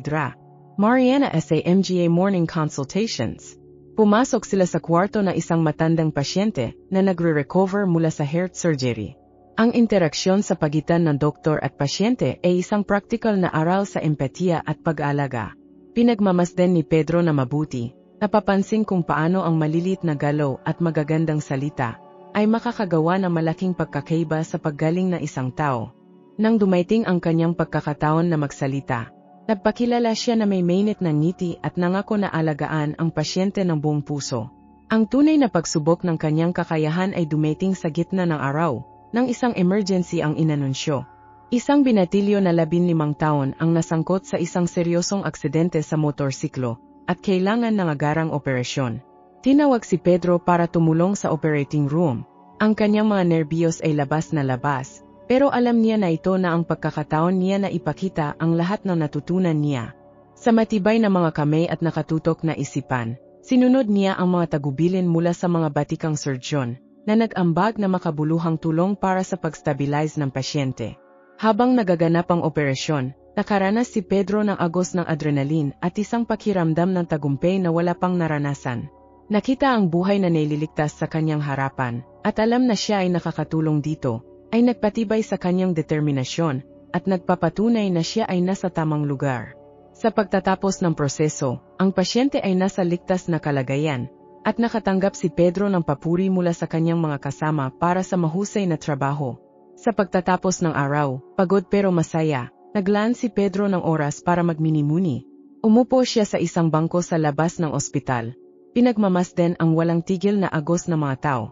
S1: Mariana sa MGA morning consultations. Pumasok sila sa kwarto na isang matandang pasyente na nagre-recover mula sa heart surgery. Ang interaksyon sa pagitan ng doktor at pasyente ay isang practical na aral sa empatiya at pag-alaga. Pinagmamasdan ni Pedro na mabuti, napapansin kung paano ang malilit na galaw at magagandang salita ay makakagawa ng malaking pagkakaiba sa paggaling ng isang tao. Nang dumaiting ang kanyang pagkakataon na magsalita, nagpakilala siya na may mainit na ngiti at nangako na alagaan ang pasyente ng buong puso. Ang tunay na pagsubok ng kanyang kakayahan ay dumating sa gitna ng araw, nang isang emergency ang inanunsyo. Isang binatilyo na 15 taon ang nasangkot sa isang seryosong aksidente sa motorsiklo at kailangan ng agarang operasyon. Tinawag si Pedro para tumulong sa operating room. Ang kanyang mga nerbiyos ay labas na labas, pero alam niya na ito na ang pagkakataon niya na ipakita ang lahat ng natutunan niya. Sa matibay na mga kamay at nakatutok na isipan, sinunod niya ang mga tagubilin mula sa mga batikang surgeon na nag-ambag na makabuluhang tulong para sa pag-stabilize ng pasyente. Habang nagaganap ang operasyon, nakaranas si Pedro ng agos ng adrenaline at isang pakiramdam ng tagumpay na wala pang naranasan. Nakita ang buhay na naililigtas sa kanyang harapan, at alam na siya ay nakakatulong dito, ay nagpatibay sa kanyang determinasyon, at nagpapatunay na siya ay nasa tamang lugar. Sa pagtatapos ng proseso, ang pasyente ay nasa ligtas na kalagayan, at nakatanggap si Pedro ng papuri mula sa kanyang mga kasama para sa mahusay na trabaho. Sa pagtatapos ng araw, pagod pero masaya, naglaan si Pedro ng oras para magmini-muni. Umupo siya sa isang bangko sa labas ng ospital. Pinagmamasdan ang walang tigil na agos ng mga tao.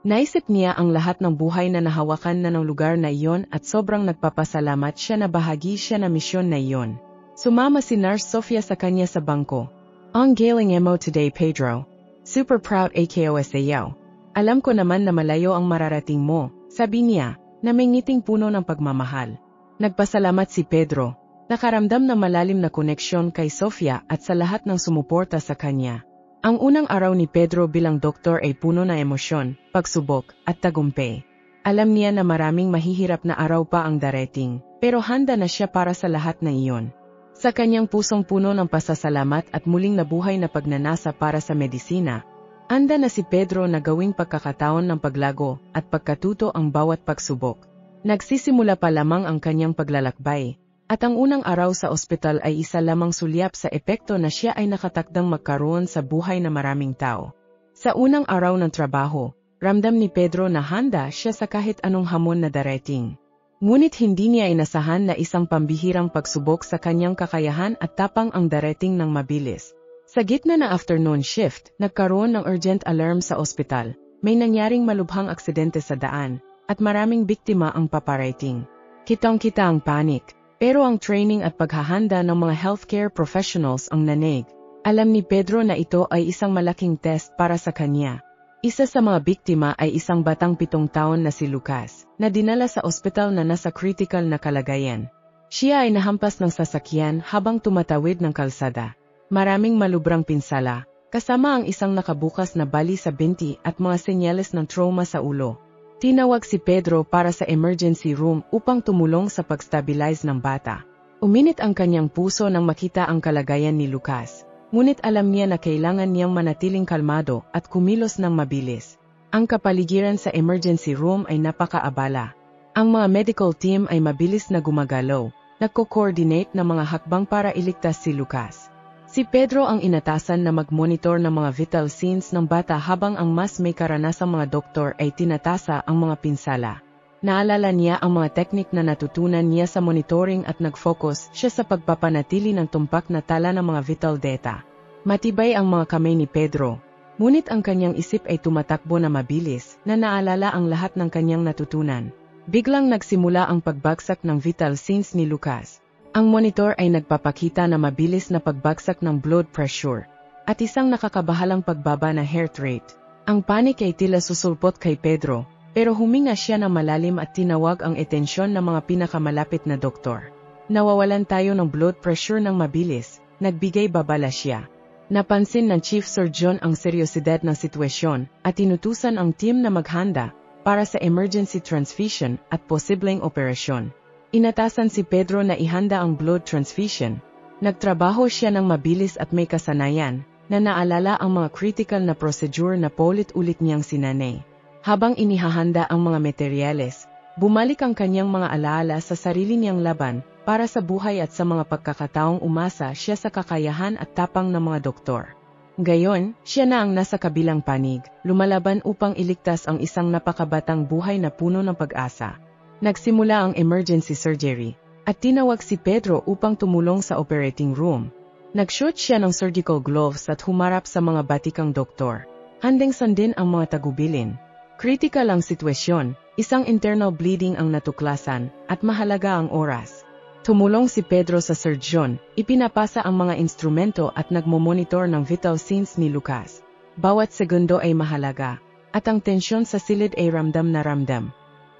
S1: Naisip niya ang lahat ng buhay na nahawakan na ng lugar na iyon at sobrang nagpapasalamat siya na bahagi siya na misyon na iyon. Sumama si Nurse Sofia sa kanya sa bangko. Ang galing mo today, Pedro. Super proud ako sayo. Alam ko naman na malayo ang mararating mo, sabi niya, na may ngiting puno ng pagmamahal. Nagpasalamat si Pedro. Nakaramdam ng malalim na koneksyon kay Sofia at sa lahat ng sumuporta sa kanya. Ang unang araw ni Pedro bilang doktor ay puno ng emosyon, pagsubok, at tagumpay. Alam niya na maraming mahihirap na araw pa ang darating, pero handa na siya para sa lahat ng iyon. Sa kanyang pusong puno ng pasasalamat at muling nabuhay na pagnanasa para sa medisina, handa na si Pedro na gawing pagkakataon ng paglago at pagkatuto ang bawat pagsubok. Nagsisimula pa lamang ang kanyang paglalakbay. At ang unang araw sa ospital ay isa lamang sulyap sa epekto na siya ay nakatakdang magkaroon sa buhay na maraming tao. Sa unang araw ng trabaho, ramdam ni Pedro na handa siya sa kahit anong hamon na darating. Ngunit hindi niya inasahan na isang pambihirang pagsubok sa kanyang kakayahan at tapang ang darating ng mabilis. Sa gitna ng afternoon shift, nagkaroon ng urgent alarm sa ospital. May nangyaring malubhang aksidente sa daan, at maraming biktima ang paparating. Kitang-kita ang panik. Pero ang training at paghahanda ng mga healthcare professionals ang nanig. Alam ni Pedro na ito ay isang malaking test para sa kanya. Isa sa mga biktima ay isang batang 7 taon na si Lucas, na dinala sa ospital na nasa critical na kalagayan. Siya ay nahampas ng sasakyan habang tumatawid ng kalsada. Maraming malubrang pinsala, kasama ang isang nakabukas na bali sa binti at mga senyales ng trauma sa ulo. Tinawag si Pedro para sa emergency room upang tumulong sa pag-stabilize ng bata. Uminit ang kanyang puso nang makita ang kalagayan ni Lucas, ngunit alam niya na kailangan niyang manatiling kalmado at kumilos ng mabilis. Ang kapaligiran sa emergency room ay napakaabala. Ang mga medical team ay mabilis na gumagalaw, nagko-coordinate ng mga hakbang para iligtas si Lucas. Si Pedro ang inatasan na mag-monitor ng mga vital signs ng bata habang ang mas may karanasang mga doktor ay tinatasa ang mga pinsala. Naalala niya ang mga teknik na natutunan niya sa monitoring at nag-focus siya sa pagpapanatili ng tumpak na tala ng mga vital data. Matibay ang mga kamay ni Pedro, ngunit ang kanyang isip ay tumatakbo na mabilis na naalala ang lahat ng kanyang natutunan. Biglang nagsimula ang pagbagsak ng vital signs ni Lucas. Ang monitor ay nagpapakita na mabilis na pagbagsak ng blood pressure at isang nakakabahalang pagbaba na heart rate. Ang panik ay tila susulpot kay Pedro, pero huminga siya ng malalim at tinawag ang atensyon ng mga pinakamalapit na doktor. Nawawalan tayo ng blood pressure ng mabilis, nagbigay babala siya. Napansin ng chief surgeon ang seryosidad ng sitwasyon at tinutusan ang team na maghanda para sa emergency transfusion at posibleng operasyon. Inatasan si Pedro na ihanda ang blood transfusion. Nagtrabaho siya ng mabilis at may kasanayan, na naalala ang mga critical na procedure na paulit-ulit niyang sinanay. Habang inihahanda ang mga materyales, bumalik ang kanyang mga alaala sa sarili niyang laban para sa buhay at sa mga pagkakataong umasa siya sa kakayahan at tapang ng mga doktor. Gayon, siya na ang nasa kabilang panig, lumalaban upang iligtas ang isang napakabatang buhay na puno ng pag-asa. Nagsimula ang emergency surgery, at tinawag si Pedro upang tumulong sa operating room. Nag-shoot siya ng surgical gloves at humarap sa mga batikang doktor. Handang sandin ang mga tagubilin. Critical ang sitwasyon, isang internal bleeding ang natuklasan, at mahalaga ang oras. Tumulong si Pedro sa surgeon, ipinapasa ang mga instrumento at nagmomonitor ng vital signs ni Lucas. Bawat segundo ay mahalaga, at ang tensyon sa silid ay ramdam na ramdam.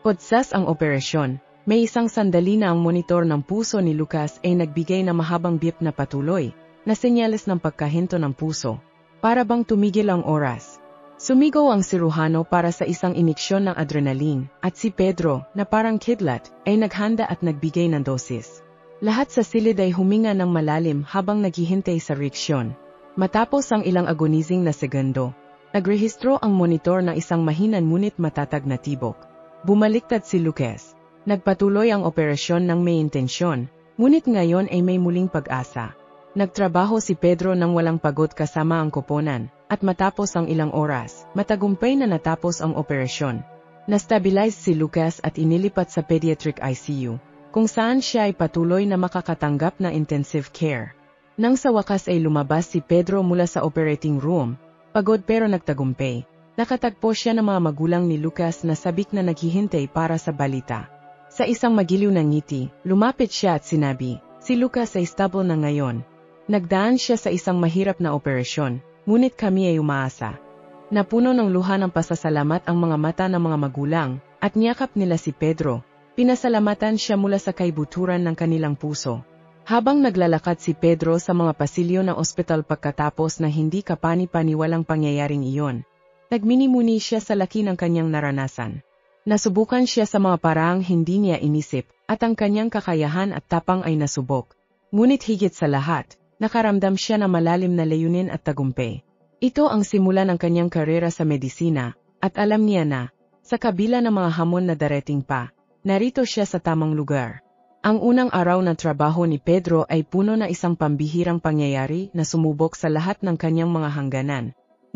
S1: Podsas ang operasyon, may isang sandali na ang monitor ng puso ni Lucas ay nagbigay na mahabang beep na patuloy, na senyales ng pagkahinto ng puso. Para bang tumigil ang oras. Sumigaw ang siruhano para sa isang iniksyon ng adrenaline, at si Pedro, na parang kidlat, ay naghanda at nagbigay ng dosis. Lahat sa silid ay huminga ng malalim habang naghihintay sa reaksyon. Matapos ang ilang agonizing na segundo, nagrehistro ang monitor ng isang mahinan ngunit matatag na tibok. Bumaliktad si Lucas. Nagpatuloy ang operasyon ng may intensyon, ngunit ngayon ay may muling pag-asa. Nagtrabaho si Pedro nang walang pagod kasama ang koponan, at matapos ang ilang oras, matagumpay na natapos ang operasyon. Na-stabilize si Lucas at inilipat sa pediatric ICU, kung saan siya ay patuloy na makakatanggap ng intensive care. Nang sa wakas ay lumabas si Pedro mula sa operating room, pagod pero nagtagumpay. Nakatagpo siya ng mga magulang ni Lucas na sabik na naghihintay para sa balita. Sa isang magiliw na ngiti, lumapit siya at sinabi, si Lucas ay stable na ngayon. Nagdaan siya sa isang mahirap na operasyon, ngunit kami ay umaasa. Napuno ng luha ng pasasalamat ang mga mata ng mga magulang, at niyakap nila si Pedro. Pinasalamatan siya mula sa kaibuturan ng kanilang puso. Habang naglalakad si Pedro sa mga pasilyo ng ospital pagkatapos na hindi kapani-paniwalang pangyayaring iyon, nagmini-muni siya sa laki ng kanyang naranasan. Nasubukan siya sa mga paraang hindi niya inisip, at ang kanyang kakayahan at tapang ay nasubok. Ngunit higit sa lahat, nakaramdam siya ng malalim na layunin at tagumpay. Ito ang simula ng kanyang karera sa medisina, at alam niya na, sa kabila ng mga hamon na darating pa, narito siya sa tamang lugar. Ang unang araw ng trabaho ni Pedro ay puno na isang pambihirang pangyayari na sumubok sa lahat ng kanyang mga hangganan.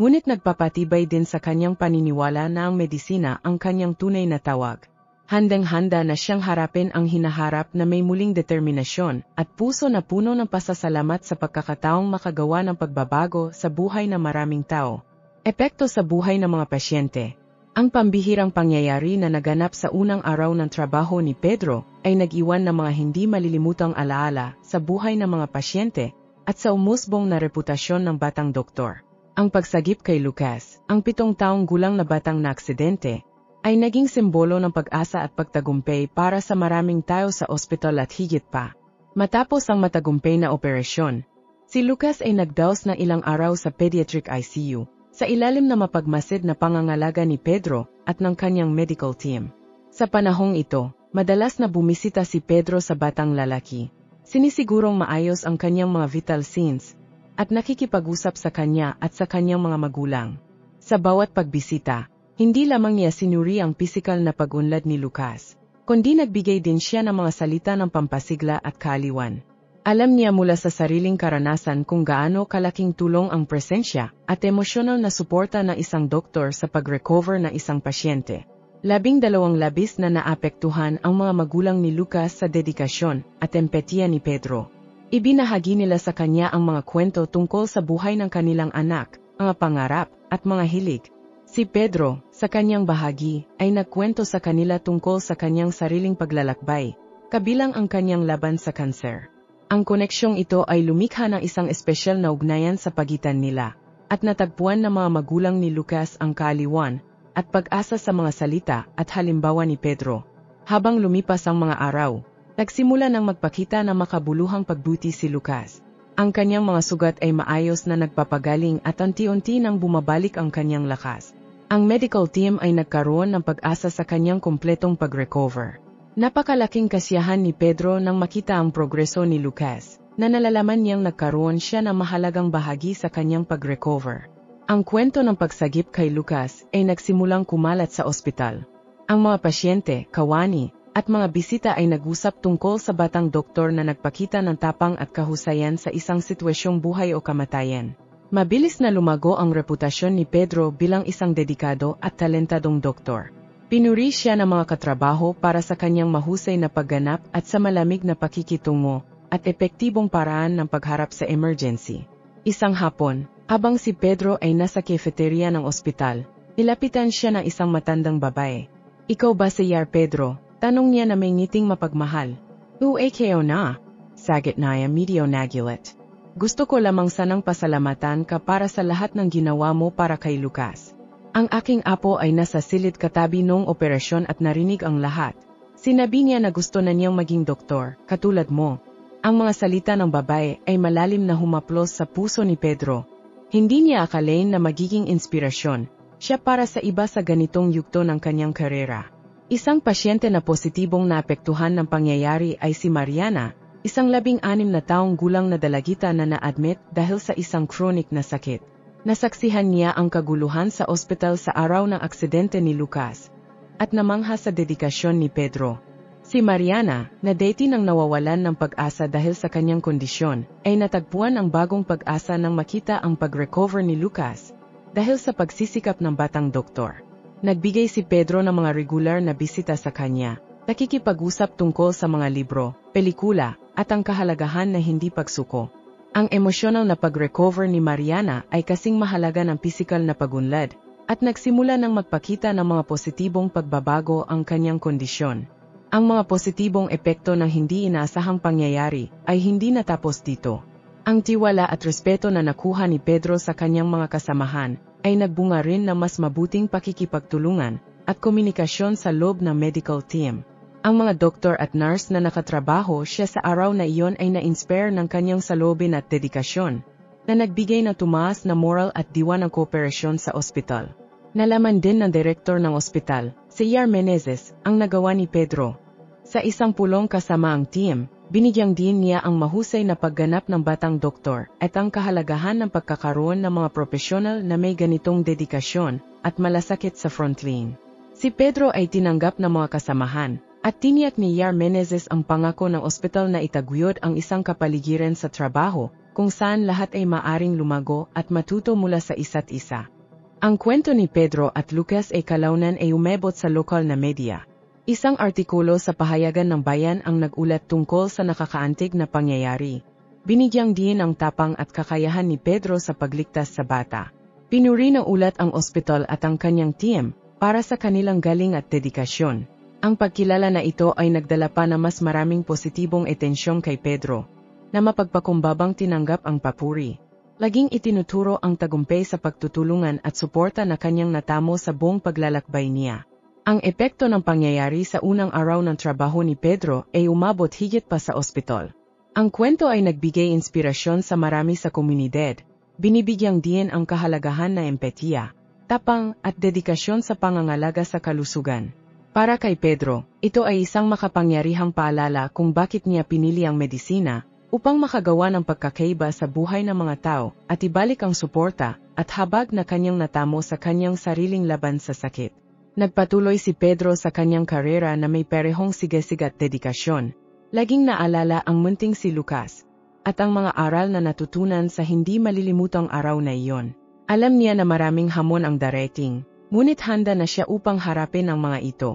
S1: Ngunit nagpapatibay din sa kanyang paniniwala na ang medisina ang kanyang tunay na tawag. Handang-handa na siyang harapin ang hinaharap na may muling determinasyon at puso na puno ng pasasalamat sa pagkakataong makagawa ng pagbabago sa buhay ng maraming tao. Epekto sa buhay ng mga pasyente. Ang pambihirang pangyayari na naganap sa unang araw ng trabaho ni Pedro ay nag-iwan ng mga hindi malilimutang alaala sa buhay ng mga pasyente at sa umusbong na reputasyon ng batang doktor. Ang pagsagip kay Lucas, ang 7 taong gulang na batang na aksidente, ay naging simbolo ng pag-asa at pagtagumpay para sa maraming tao sa ospital at higit pa. Matapos ang matagumpay na operasyon, si Lucas ay nagdaos ng ilang araw sa pediatric ICU, sa ilalim na mapagmasid na pangangalaga ni Pedro at ng kanyang medical team. Sa panahong ito, madalas na bumisita si Pedro sa batang lalaki. Sinisigurong maayos ang kanyang mga vital signs, at nakikipag-usap sa kanya at sa kanyang mga magulang. Sa bawat pagbisita, hindi lamang niya sinuri ang pisikal na pag-unlad ni Lucas, kundi nagbigay din siya ng mga salita ng pampasigla at kaaliwan. Alam niya mula sa sariling karanasan kung gaano kalaking tulong ang presensya at emosyonal na suporta ng isang doktor sa pag-recover ng isang pasyente. 12 labis na naapektuhan ang mga magulang ni Lucas sa dedikasyon at empatiya ni Pedro. Ibinahagi nila sa kanya ang mga kwento tungkol sa buhay ng kanilang anak, mga pangarap, at mga hilig. Si Pedro, sa kanyang bahagi, ay nagkwento sa kanila tungkol sa kanyang sariling paglalakbay, kabilang ang kanyang laban sa kanser. Ang koneksyong ito ay lumikha ng isang espesyal na ugnayan sa pagitan nila, at natagpuan ng mga magulang ni Lucas ang kaaliwan at pag-asa sa mga salita at halimbawa ni Pedro. Habang lumipas ang mga araw, nagsimula ng magpakita ng makabuluhang pagbuti si Lucas. Ang kanyang mga sugat ay maayos na nagpapagaling at unti-unti nang bumabalik ang kanyang lakas. Ang medical team ay nagkaroon ng pag-asa sa kanyang kumpletong pag-recover. Napakalaking kasiyahan ni Pedro nang makita ang progreso ni Lucas, na nalalaman niyang nagkaroon siya ng mahalagang bahagi sa kanyang pag-recover. Ang kwento ng pagsagip kay Lucas ay nagsimulang kumalat sa ospital. Ang mga pasyente, kawani, at mga bisita ay nag-usap tungkol sa batang doktor na nagpakita ng tapang at kahusayan sa isang sitwasyong buhay o kamatayan. Mabilis na lumago ang reputasyon ni Pedro bilang isang dedikado at talentadong doktor. Pinuri siya ng mga katrabaho para sa kanyang mahusay na pagganap at sa malamig na pakikitungo at epektibong paraan ng pagharap sa emergency. Isang hapon, habang si Pedro ay nasa cafeteria ng ospital, nilapitan siya ng isang matandang babae. "Ikaw ba si Yar Pedro?" Tanong niya na may ngiting mapagmahal. "Uakaw na," sagot niya medyo nagulat. "Gusto ko lamang sanang pasalamatan ka para sa lahat ng ginawa mo para kay Lucas. Ang aking apo ay nasa silid katabi noong operasyon at narinig ang lahat. Sinabi niya na gusto na niyang maging doktor, katulad mo." Ang mga salita ng babae ay malalim na humaplos sa puso ni Pedro. Hindi niya akalain na magiging inspirasyon siya para sa iba sa ganitong yugto ng kanyang karera. Isang pasyente na positibong naapektuhan ng pangyayari ay si Mariana, isang 16 na taong gulang na dalagita na na-admit dahil sa isang chronic na sakit. Nasaksihan niya ang kaguluhan sa ospital sa araw ng aksidente ni Lucas, at namangha sa dedikasyon ni Pedro. Si Mariana, na dati nang nawawalan ng pag-asa dahil sa kanyang kondisyon, ay natagpuan ang bagong pag-asa nang makita ang pag-recover ni Lucas dahil sa pagsisikap ng batang doktor. Nagbigay si Pedro ng mga regular na bisita sa kanya, nakikipag-usap tungkol sa mga libro, pelikula, at ang kahalagahan na hindi pagsuko. Ang emosyonal na pag-recover ni Mariana ay kasing mahalaga ng pisikal na pagunlad, at nagsimula ng magpakita ng mga positibong pagbabago ang kanyang kondisyon. Ang mga positibong epekto ng hindi inaasahang pangyayari ay hindi natapos dito. Ang tiwala at respeto na nakuha ni Pedro sa kanyang mga kasamahan ay nagbunga rin ng mas mabuting pakikipagtulungan at komunikasyon sa loob ng medical team. Ang mga doktor at nurse na nakatrabaho siya sa araw na iyon ay na-inspire ng kanyang saloobin at dedikasyon, na nagbigay ng tumaas na moral at diwa ng kooperasyon sa ospital. Nalaman din ng direktor ng ospital, si Yar Menezes, ang nagawa ni Pedro. Sa isang pulong kasama ang team, binigyang din niya ang mahusay na pagganap ng batang doktor at ang kahalagahan ng pagkakaroon ng mga profesional na may ganitong dedikasyon at malasakit sa frontline. Si Pedro ay tinanggap ng mga kasamahan, at tiniyak ni Yar Menezes ang pangako ng ospital na itaguyod ang isang kapaligiran sa trabaho kung saan lahat ay maaring lumago at matuto mula sa isa't isa. Ang kwento ni Pedro at Lucas ay kalaunan ay umebot sa lokal na media. Isang artikulo sa Pahayagan ng Bayan ang nag-ulat tungkol sa nakakaantig na pangyayari. Binigyang din ang tapang at kakayahan ni Pedro sa pagligtas sa bata. Pinuri ng ulat ang ospital at ang kanyang team para sa kanilang galing at dedikasyon. Ang pagkilala na ito ay nagdala pa na mas maraming positibong atensyon kay Pedro, na mapagpakumbabang tinanggap ang papuri. Laging itinuturo ang tagumpay sa pagtutulungan at suporta na kanyang natamo sa buong paglalakbay niya. Ang epekto ng pangyayari sa unang araw ng trabaho ni Pedro ay umabot higit pa sa ospital. Ang kwento ay nagbigay inspirasyon sa marami sa komunidad, binibigyang diin ang kahalagahan na empatiya, tapang at dedikasyon sa pangangalaga sa kalusugan. Para kay Pedro, ito ay isang makapangyarihang paalala kung bakit niya pinili ang medisina, upang makagawa ng pagkakaiba sa buhay ng mga tao at ibalik ang suporta at habag na kanyang natamo sa kanyang sariling laban sa sakit. Nagpatuloy si Pedro sa kanyang karera na may parehong sigasig at dedikasyon. Laging naalala ang munting si Lucas at ang mga aral na natutunan sa hindi malilimutang araw na iyon. Alam niya na maraming hamon ang darating, ngunit handa na siya upang harapin ang mga ito.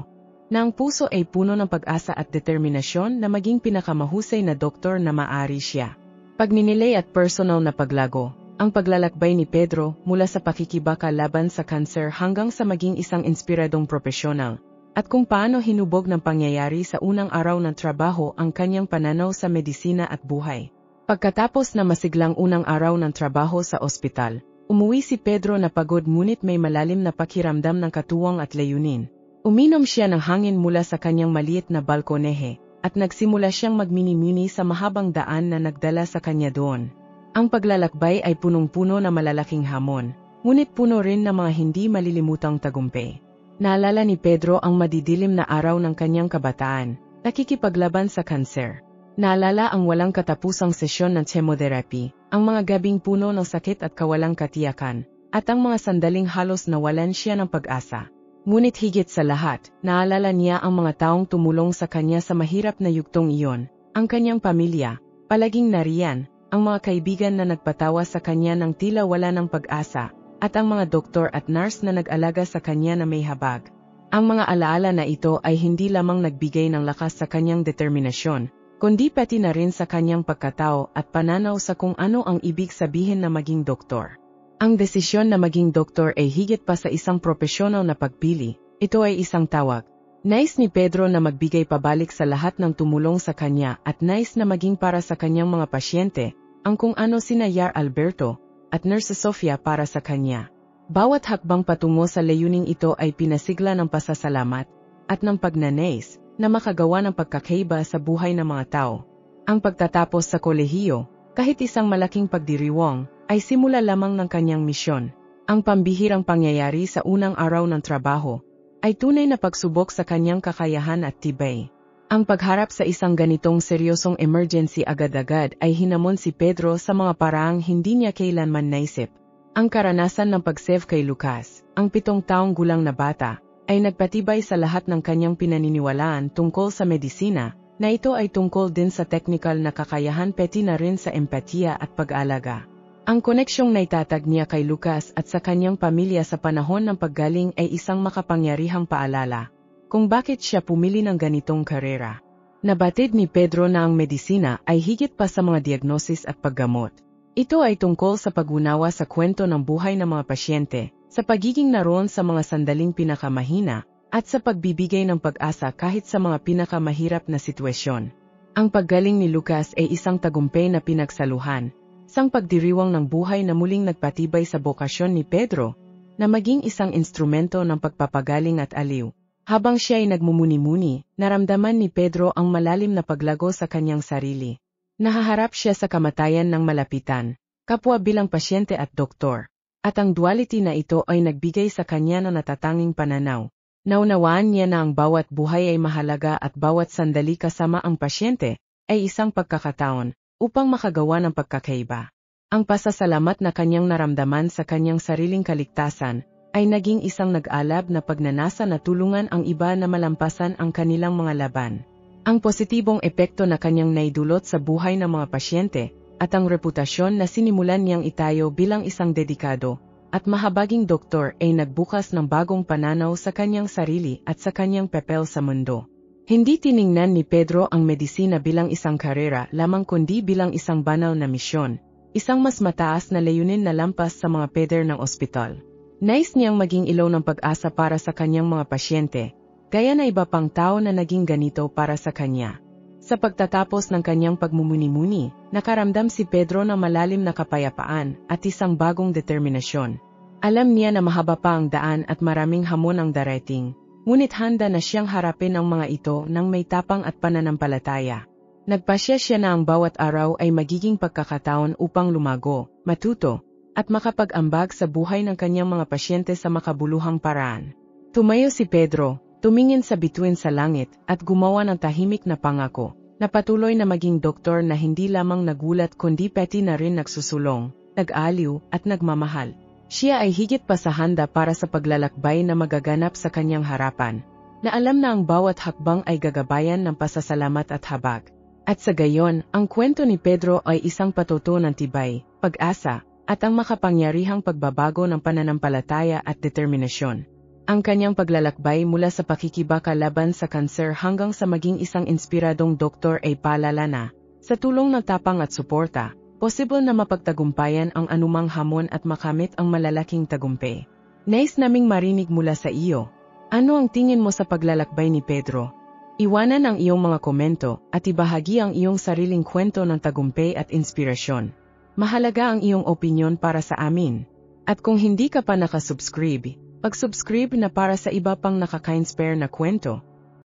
S1: Na ang puso ay puno ng pag-asa at determinasyon na maging pinakamahusay na doktor na maari siya. Pagninilay at personal na paglago, ang paglalakbay ni Pedro mula sa pakikibaka laban sa kanser hanggang sa maging isang inspiradong profesional, at kung paano hinubog ng pangyayari sa unang araw ng trabaho ang kanyang pananaw sa medisina at buhay. Pagkatapos na masiglang unang araw ng trabaho sa ospital, umuwi si Pedro na pagod ngunit may malalim na pakiramdam ng katuwang at layunin. Uminom siya ng hangin mula sa kanyang maliit na balkonehe, at nagsimula siyang magmini-muni sa mahabang daan na nagdala sa kanya doon. Ang paglalakbay ay punong-puno na malalaking hamon, ngunit puno rin ng mga hindi malilimutang tagumpay. Naalala ni Pedro ang madidilim na araw ng kanyang kabataan, nakikipaglaban sa kanser. Naalala ang walang katapusang sesyon ng chemotherapy, ang mga gabing puno ng sakit at kawalang katiyakan, at ang mga sandaling halos nawalan siya ng pag-asa. Ngunit higit sa lahat, naalala niya ang mga taong tumulong sa kanya sa mahirap na yugtong iyon, ang kanyang pamilya, palaging nariyan, ang mga kaibigan na nagpatawa sa kanya ng tila wala ng pag-asa, at ang mga doktor at nurse na nag-alaga sa kanya na may habag. Ang mga alaala na ito ay hindi lamang nagbigay ng lakas sa kanyang determinasyon, kundi pati na rin sa kanyang pagkatao at pananaw sa kung ano ang ibig sabihin na maging doktor. Ang desisyon na maging doktor ay higit pa sa isang profesional na pagpili, ito ay isang tawag. Nais ni Pedro na magbigay pabalik sa lahat ng tumulong sa kanya at nais na maging para sa kanyang mga pasyente, ang kung ano sina Yar Alberto at Nurse Sofia para sa kanya. Bawat hakbang patungo sa layuning ito ay pinasigla ng pasasalamat at ng pagnanais na makagawa ng pagkakaiba sa buhay ng mga tao. Ang pagtatapos sa kolehiyo, kahit isang malaking pagdiriwang, ay simula lamang ng kanyang misyon. Ang pambihirang pangyayari sa unang araw ng trabaho ay tunay na pagsubok sa kanyang kakayahan at tibay. Ang pagharap sa isang ganitong seryosong emergency agad-agad ay hinamon si Pedro sa mga paraang hindi niya kailanman naisip. Ang karanasan ng pag-save kay Lucas, ang 7 taong gulang na bata, ay nagpatibay sa lahat ng kanyang pinaniniwalaan tungkol sa medisina, na ito ay tungkol din sa technical na kakayahan pati na rin sa empatiya at pag-alaga. Ang koneksyong naitatag niya kay Lucas at sa kanyang pamilya sa panahon ng paggaling ay isang makapangyarihang paalala kung bakit siya pumili ng ganitong karera. Nabatid ni Pedro na ang medisina ay higit pa sa mga diagnosis at paggamot. Ito ay tungkol sa pag-unawa sa kwento ng buhay ng mga pasyente, sa pagiging naroon sa mga sandaling pinakamahina, at sa pagbibigay ng pag-asa kahit sa mga pinakamahirap na sitwasyon. Ang paggaling ni Lucas ay isang tagumpay na pinagsaluhan, isang pagdiriwang ng buhay na muling nagpatibay sa bokasyon ni Pedro, na maging isang instrumento ng pagpapagaling at aliw. Habang siya ay nagmumuni-muni, naramdaman ni Pedro ang malalim na paglago sa kanyang sarili. Nahaharap siya sa kamatayan ng malapitan, kapwa bilang pasyente at doktor. At ang duality na ito ay nagbigay sa kanya ng natatanging pananaw. Naunawaan niya na ang bawat buhay ay mahalaga at bawat sandali kasama ang pasyente ay isang pagkakataon upang makagawa ng pagkakaiba. Ang pasasalamat na kanyang naramdaman sa kanyang sariling kaligtasan ay naging isang nag-alab na pagnanasa na tulungan ang iba na malampasan ang kanilang mga laban. Ang positibong epekto na kanyang naidulot sa buhay ng mga pasyente at ang reputasyon na sinimulan niyang itayo bilang isang dedikado at mahabaging doktor ay nagbukas ng bagong pananaw sa kanyang sarili at sa kanyang papel sa mundo. Hindi tiningnan ni Pedro ang medisina bilang isang karera lamang kundi bilang isang banal na misyon, isang mas mataas na layunin na lampas sa mga peder ng ospital. Nais niyang maging ilaw ng pag-asa para sa kanyang mga pasyente, gaya na iba pang tao na naging ganito para sa kanya. Sa pagtatapos ng kanyang pagmumuni-muni, nakaramdam si Pedro ng malalim na kapayapaan at isang bagong determinasyon. Alam niya na mahaba pa ang daan at maraming hamon ang darating, ngunit handa na siyang harapin ang mga ito ng may tapang at pananampalataya. Nagpasya siya na ang bawat araw ay magiging pagkakataon upang lumago, matuto, at makapag-ambag sa buhay ng kanyang mga pasyente sa makabuluhang paraan. Tumayo si Pedro, tumingin sa bituin sa langit at gumawa ng tahimik na pangako, na patuloy na maging doktor na hindi lamang nagulat kundi pati na rin nagsusulong, nag-aliw at nagmamahal. Siya ay higit pa sa handa para sa paglalakbay na magaganap sa kanyang harapan, na alam na ang bawat hakbang ay gagabayan ng pasasalamat at habag. At sa gayon, ang kwento ni Pedro ay isang patuto ng tibay, pag-asa, at ang makapangyarihang pagbabago ng pananampalataya at determinasyon. Ang kanyang paglalakbay mula sa pakikibaka laban sa kanser hanggang sa maging isang inspiradong doktor ay paalala na, sa tulong ng tapang at suporta, posible na mapagtagumpayan ang anumang hamon at makamit ang malalaking tagumpay. Nais naming marinig mula sa iyo. Ano ang tingin mo sa paglalakbay ni Pedro? Iwanan ang iyong mga komento at ibahagi ang iyong sariling kwento ng tagumpay at inspirasyon. Mahalaga ang iyong opinyon para sa amin. At kung hindi ka pa nakasubscribe, pag-subscribe na para sa iba pang nakaka-inspire na kwento.